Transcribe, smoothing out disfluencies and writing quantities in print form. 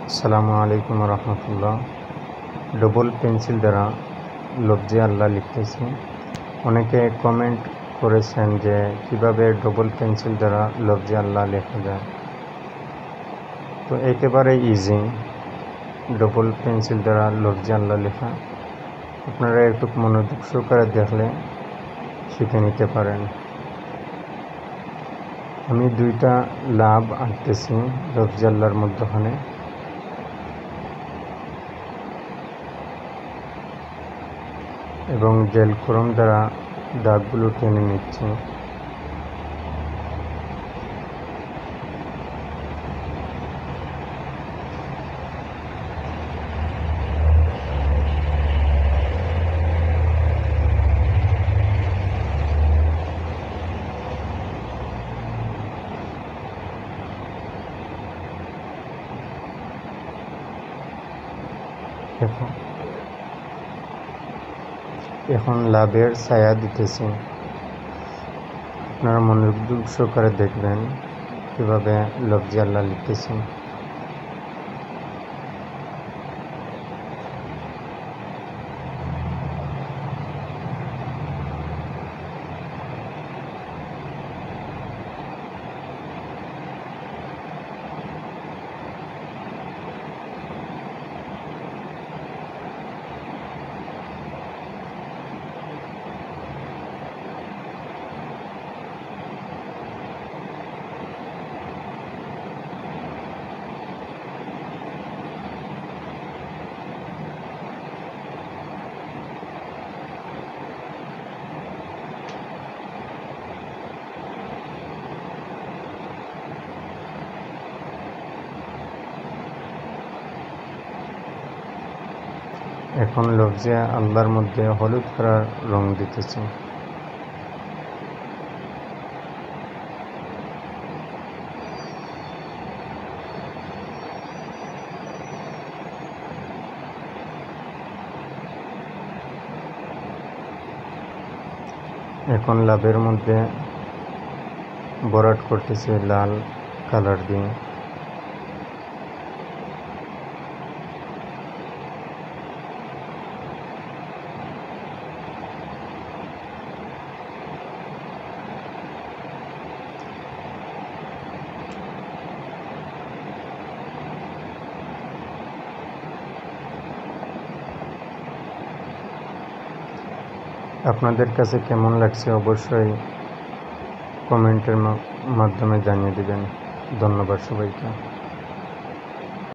আসসালামু আলাইকুম রহমতুল্লাহ। Double pencil দ্বারা লফজে আল্লাহ লিখতেছি। অনেকে কমেন্ট করেছেন যে কিভাবে ডবল পেন্সিল দ্বারা লফজে আল্লাহ লেখা যায়। তো একেবারে ইজি ডবল পেন্সিল দ্বারা লফজে আল্লাহ লেখা। আপনারা একটু মনোযোগ সহকারে দেখলে শিখে নিতে পারেন। আমি দুইটা লাভ আঁকতেছি লফজে আল্লাহর মধ্যখানে। এবং জেল কলম দ্বারা দাগগুলো টেনে নিচ্ছি। এখন লাভের ছায়া দিতেছি। আপনারা মনোযোগ সহকারে দেখবেন কিভাবে লফজে আল্লাহ লিখতেছি। এখন লফজে আল্লাহর মধ্যে হলুদ কালার রং দিতেছি। এখন লাভের মধ্যে ভরাট করতেছি লাল কালার দিয়ে। আপনাদের কাছে কেমন লাগছে অবশ্যই কমেন্টের মাধ্যমে জানিয়ে দিবেন। ধন্যবাদ সবাইকে।